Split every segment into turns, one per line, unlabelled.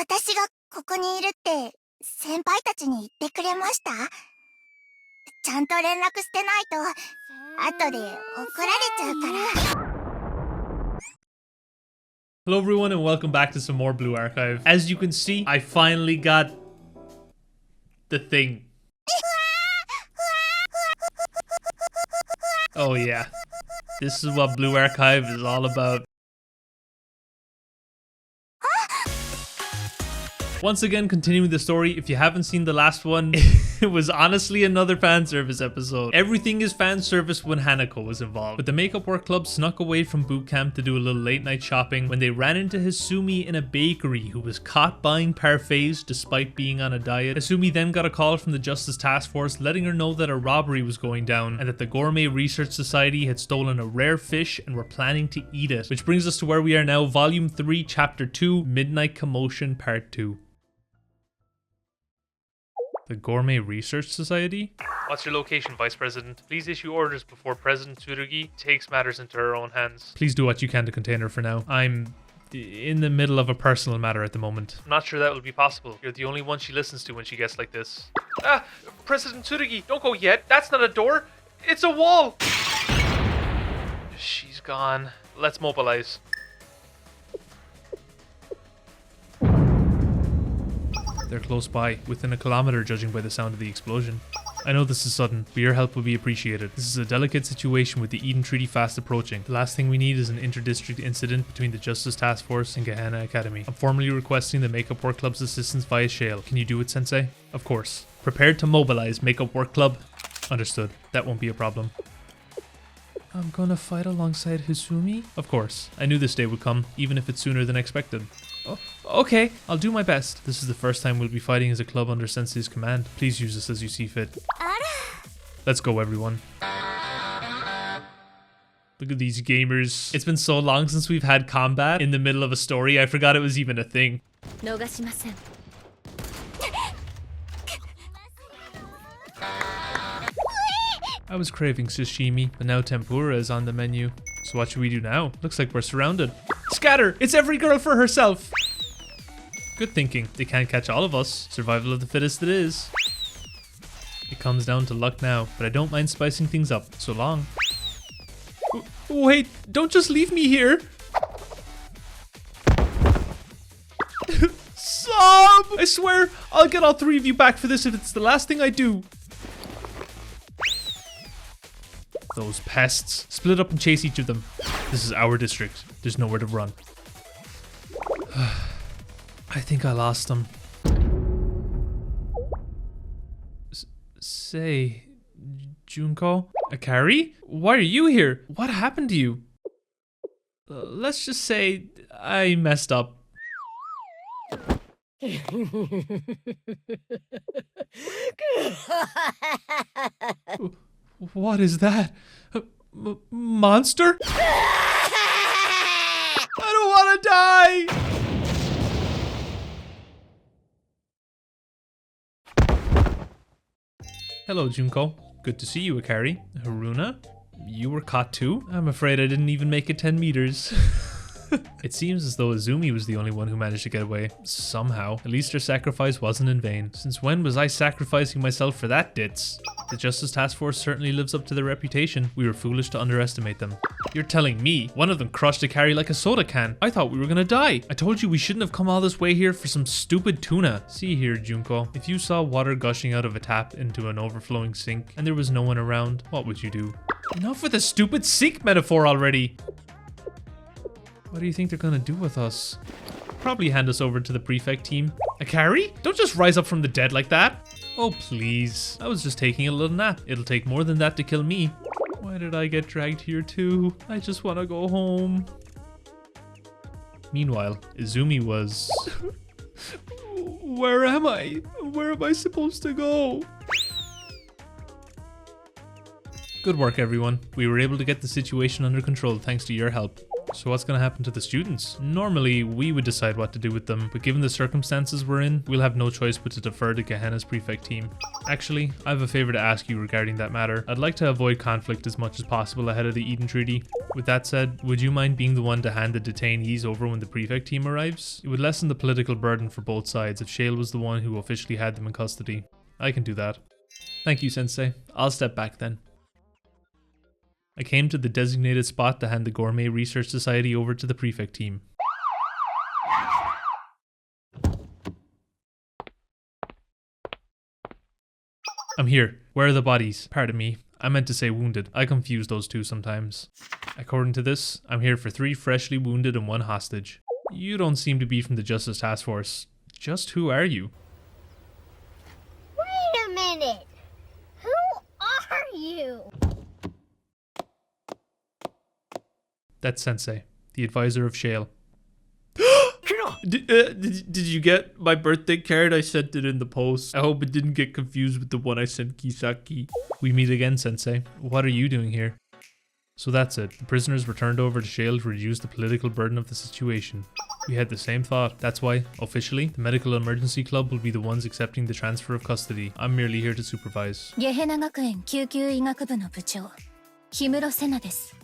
私がここにいるって先輩たちに言ってくれました？ちゃんと連絡してないと後で怒られちゃうから。
Hello everyone and welcome back to some more Blue Archive. As you can see, I finally got the thing. Oh yeah, this is what Blue Archive is all about. Once again, continuing the story, if you haven't seen the last one, it was honestly another fan service episode. Everything is fan service when Hanako was involved. But the Makeup Work Club snuck away from boot camp to do a little late night shopping when they ran into Hisumi in a bakery who was caught buying parfaits despite being on a diet. Hisumi then got a call from the Justice Task Force letting her know that a robbery was going down and that the Gourmet Research Society had stolen a rare fish and were planning to eat it. Which brings us to where we are now, Volume 3, Chapter 2, Midnight Commotion, Part 2. The Gourmet Research Society? What's your location, Vice President? Please issue orders before President Tsurugi takes matters into her own hands. Please do what you can to contain her for now. I'm in the middle of a personal matter at the moment. I'm not sure that will be possible. You're the only one she listens to when she gets like this. Ah! President Tsurugi, don't go yet. That's not a door. It's a wall! She's gone. Let's mobilize. They're close by, within a kilometer judging by the sound of the explosion. I know this is sudden, but your help will be appreciated. This is a delicate situation with the Eden Treaty fast approaching. The last thing we need is an inter-district incident between the Justice Task Force and Gehenna Academy. I'm formally requesting the Makeup Work Club's assistance via Shale. Can you do it, Sensei? Of course. Prepared to mobilize, Makeup Work Club. Understood. That won't be a problem. I'm gonna fight alongside Hisumi? Of course. I knew this day would come, even if it's sooner than expected. Oh, okay, I'll do my best. This is the first time we'll be fighting as a club under Sensei's command. Please use us as you see fit. Let's go, everyone. Look at these gamers. It's been so long since we've had combat in the middle of a story, I forgot it was even a thing. I was craving sashimi, but now tempura is on the menu. So what should we do now? Looks like we're surrounded. Scatter! It's every girl for herself! Good thinking. They can't catch all of us. Survival of the fittest it is. It comes down to luck now, but I don't mind spicing things up. So long. Wait, don't just leave me here! Sob! I swear, I'll get all three of you back for this if it's the last thing I do. Those pests. Split up and chase each of them. This is our district. There's nowhere to run. I think I lost them. Say, Junko? Akari? Why are you here? What happened to you? Let's just say I messed up. What is that? Monster? I don't want to die! Hello, Junko. Good to see you, Akari. Haruna? You were caught too? I'm afraid I didn't even make it 10 meters. It seems as though Izumi was the only one who managed to get away. Somehow. At least her sacrifice wasn't in vain. Since when was I sacrificing myself for that ditz? The Justice Task Force certainly lives up to their reputation. We were foolish to underestimate them. You're telling me one of them crushed Akari like a soda can. I thought we were gonna die. I told you we shouldn't have come all this way here for some stupid tuna. See here, Junko. If you saw water gushing out of a tap into an overflowing sink and there was no one around, what would you do? Enough with the stupid sink metaphor already. What do you think they're gonna do with us? Probably hand us over to the prefect team. Akari? Don't just rise up from the dead like that. Oh, please. I was just taking a little nap. It'll take more than that to kill me. Why did I get dragged here too? I just want to go home. Meanwhile, Izumi was... Where am I? Where am I supposed to go? Good work, everyone. We were able to get the situation under control thanks to your help. So what's gonna happen to the students? Normally, we would decide what to do with them, but given the circumstances we're in, we'll have no choice but to defer to Gehenna's prefect team. Actually, I have a favor to ask you regarding that matter. I'd like to avoid conflict as much as possible ahead of the Eden Treaty. With that said, would you mind being the one to hand the detainees over when the prefect team arrives? It would lessen the political burden for both sides if Shale was the one who officially had them in custody. I can do that. Thank you, Sensei. I'll step back then. I came to the designated spot to hand the Gourmet Research Society over to the prefect team. I'm here. Where are the bodies? Pardon me. I meant to say wounded. I confuse those two sometimes. According to this, I'm here for 3 freshly wounded and 1 hostage. You don't seem to be from the Justice Task Force. Just who are you?
Wait a minute! Who are you?
That's Sensei, the advisor of Shale. Did you get my birthday card? I sent it in the post. I hope it didn't get confused with the one I sent Kisaki. We meet again, Sensei. What are you doing here? So that's it. The prisoners were turned over to Shale to reduce the political burden of the situation. We had the same thought. That's why, officially, the Medical Emergency Club will be the ones accepting the transfer of custody. I'm merely here to supervise.
ゲヘナ学園救急医学部の部長、氷室瀬奈です。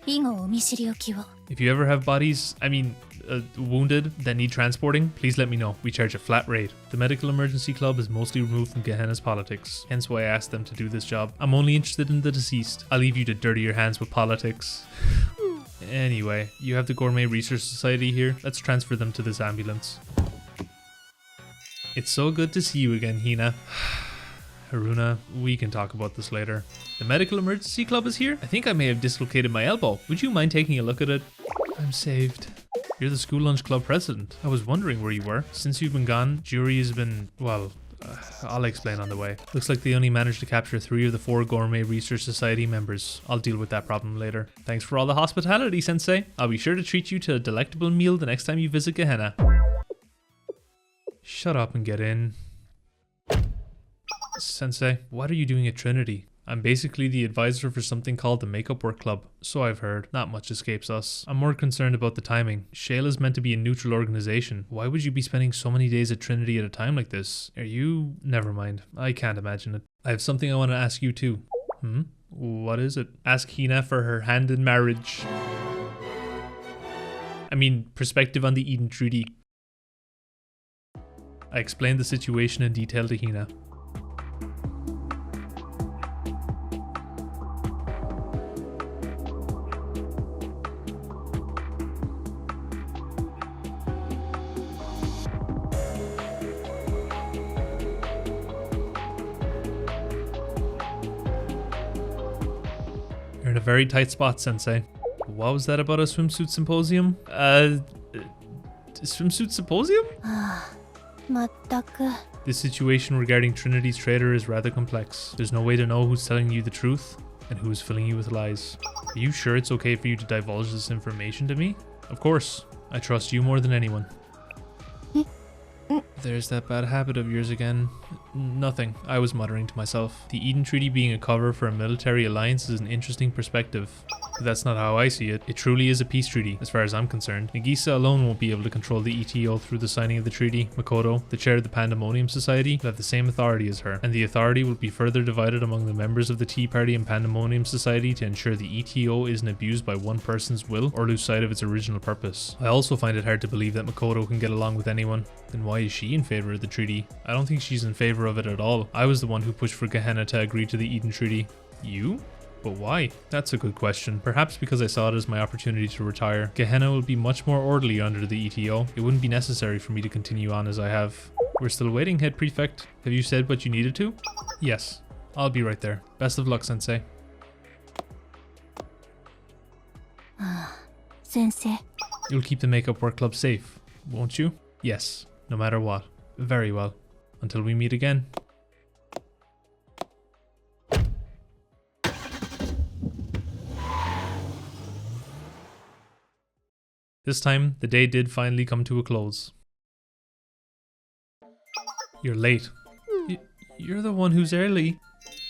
以後お見知りおきを。
If you ever have bodies, wounded that need transporting, please let me know. We charge a flat rate. The Medical Emergency Club is mostly removed from Gehenna's politics, hence why I asked them to do this job. I'm only interested in the deceased. I'll leave you to dirty your hands with politics. Anyway, you have the Gourmet Research Society here. Let's transfer them to this ambulance. It's so good to see you again, Hina. Haruna, we can talk about this later. The Medical Emergency Club is here? I think I may have dislocated my elbow. Would you mind taking a look at it? I'm saved. You're the school lunch club president. I was wondering where you were. Since you've been gone, jury has been, well, I'll explain on the way. Looks like they only managed to capture 3 of the 4 Gourmet Research Society members. I'll deal with that problem later. Thanks for all the hospitality, Sensei. I'll be sure to treat you to a delectable meal the next time you visit Gehenna. Shut up and get in. Sensei, what are you doing at Trinity? I'm basically the advisor for something called the Makeup Work Club, so I've heard. Not much escapes us. I'm more concerned about the timing. Shale is meant to be a neutral organization. Why would you be spending so many days at Trinity at a time like this? Are you... Never mind. I can't imagine it. I have something I want to ask you too. What is it? Ask Hina for her hand in marriage. I mean, perspective on the Eden Treaty. I explained the situation in detail to Hina. You're in a very tight spot, Sensei. What was that about a swimsuit symposium? Swimsuit symposium?
まったく。
This situation regarding Trinity's traitor is rather complex. There's no way to know who's telling you the truth and who's filling you with lies. Are you sure it's okay for you to divulge this information to me? Of course. I trust you more than anyone. There's that bad habit of yours again. Nothing. I was muttering to myself. The Eden Treaty being a cover for a military alliance is an interesting perspective. But that's not how I see it. It truly is a peace treaty, as far as I'm concerned. Nagisa alone won't be able to control the ETO through the signing of the treaty. Makoto, the chair of the Pandemonium Society, will have the same authority as her, and the authority will be further divided among the members of the Tea Party and Pandemonium Society to ensure the ETO isn't abused by one person's will or lose sight of its original purpose. I also find it hard to believe that Makoto can get along with anyone. Then why is she in favor of the treaty? I don't think she's in favor of it at all. I was the one who pushed for Gehenna to agree to the Eden Treaty. You? But why? That's a good question. Perhaps because I saw it as my opportunity to retire. Gehenna will be much more orderly under the ETO. It wouldn't be necessary for me to continue on as I have. We're still waiting, Head Prefect. Have you said what you needed to? Yes. I'll be right there. Best of luck, Sensei.
Sensei.
You'll keep the Makeup Work Club safe, won't you? Yes. No matter what. Very well. Until we meet again. This time, the day did finally come to a close. You're late. You're the one who's early.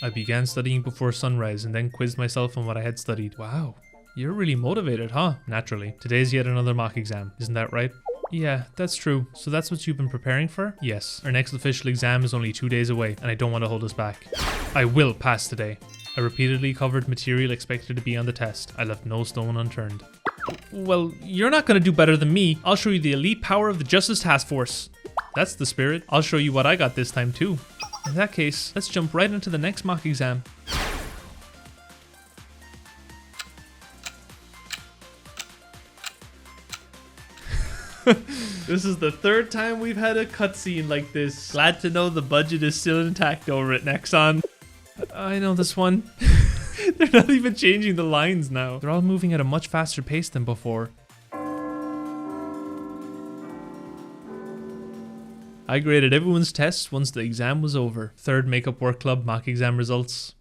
I began studying before sunrise and then quizzed myself on what I had studied. Wow, You're really motivated, huh? Naturally. Today's yet another mock exam, isn't that right? Yeah, that's true. So that's what you've been preparing for? Yes. Our next official exam is only 2 days away, and I don't want to hold us back. I will pass today. I repeatedly covered material expected to be on the test. I left no stone unturned. Well, you're not going to do better than me. I'll show you the elite power of the Justice Task Force. That's the spirit. I'll show you what I got this time too. In that case, let's jump right into the next mock exam. This is the third time we've had a cutscene like this. Glad to know the budget is still intact over at Nexon. I know this one. They're not even changing the lines now. They're all moving at a much faster pace than before. I graded everyone's tests once the exam was over. Third Makeup Work Club mock exam results.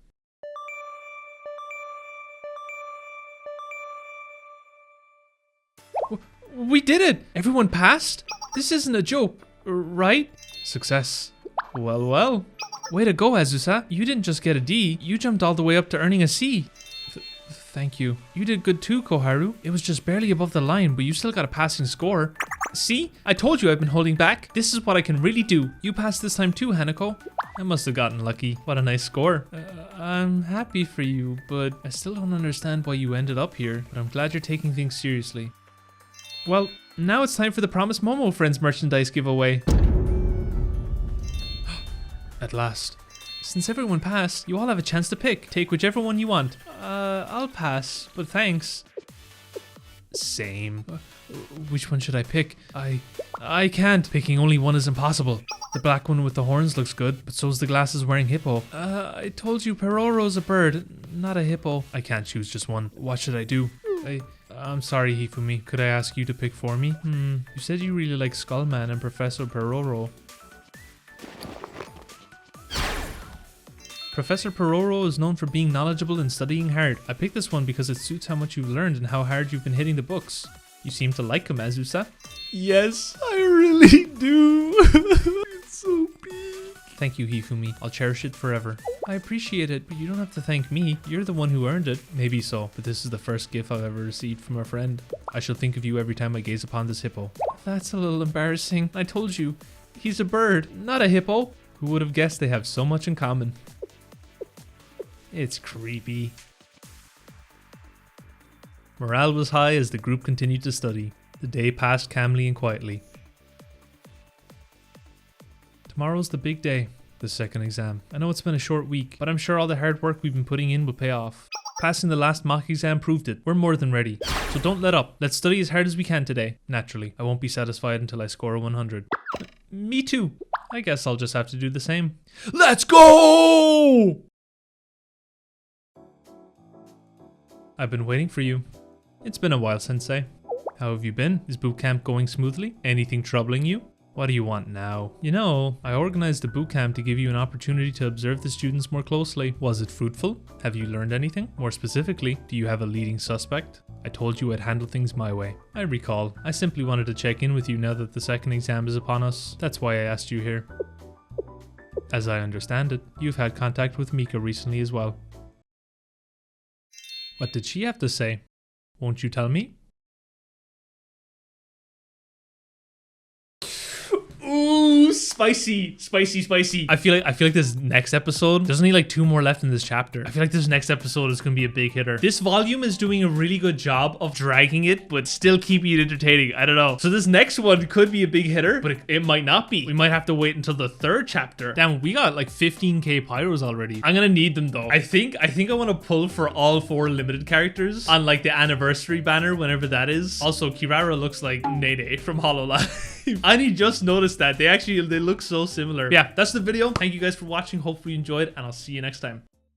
We did it! Everyone passed? This isn't a joke, right? Success. Well, well. Way to go, Azusa. You didn't just get a D, you jumped all the way up to earning a C. Thank you. You did good too, Koharu. It was just barely above the line, but you still got a passing score. See? I told you I've been holding back. This is what I can really do. You passed this time too, Hanako. I must have gotten lucky. What a nice score. I'm happy for you, but I still don't understand why you ended up here. But I'm glad you're taking things seriously. Well, now it's time for the Promise Momo Friends merchandise giveaway. At last. Since everyone passed, you all have a chance to pick. Take whichever one you want. I'll pass, but thanks. Same. Which one should I pick? I can't. Picking only one is impossible. The black one with the horns looks good, but so's the glasses wearing hippo. I told you Peroro's a bird, not a hippo. I can't choose just one. What should I do? I'm sorry, Hifumi. Could I ask you to pick for me? You said you really like Skullman and Professor Peroro. Professor Peroro is known for being knowledgeable and studying hard. I picked this one because it suits how much you've learned and how hard you've been hitting the books. You seem to like him, Azusa. Yes, I really do. It's so big. Thank you, Hifumi. I'll cherish it forever. I appreciate it, but you don't have to thank me. You're the one who earned it. Maybe so, but this is the first gift I've ever received from a friend. I shall think of you every time I gaze upon this hippo. That's a little embarrassing. I told you. He's a bird, not a hippo. Who would have guessed they have so much in common? It's creepy. Morale was high as the group continued to study. The day passed calmly and quietly. Tomorrow's the big day, the second exam. I know it's been a short week, but I'm sure all the hard work we've been putting in will pay off. Passing the last mock exam proved it. We're more than ready. So don't let up. Let's study as hard as we can today. Naturally, I won't be satisfied until I score a 100. Me too. I guess I'll just have to do the same. Let's go! I've been waiting for you. It's been a while, Sensei. How have you been? Is boot camp going smoothly? Anything troubling you? What do you want now? You know, I organized the boot camp to give you an opportunity to observe the students more closely. Was it fruitful? Have you learned anything? More specifically, do you have a leading suspect? I told you I'd handle things my way. I recall. I simply wanted to check in with you now that the second exam is upon us. That's why I asked you here. As I understand it, you've had contact with Mika recently as well. What did she have to say? Won't you tell me? Ooh, spicy, spicy, spicy. I feel like this next episode, there's only like 2 more left in this chapter. I feel like this next episode is gonna be a big hitter. This volume is doing a really good job of dragging it, but still keeping it entertaining. I don't know. So this next one could be a big hitter, but it might not be. We might have to wait until the 3rd chapter. Damn, we got like 15k pyros already. I'm gonna need them though. I think I want to pull for all 4 limited characters on like the anniversary banner whenever that is. Also, Kirara looks like Nene from HoloLive. I only just noticed that. They look so similar. Yeah, that's the video. Thank you guys for watching. Hopefully you enjoyed, and I'll see you next time.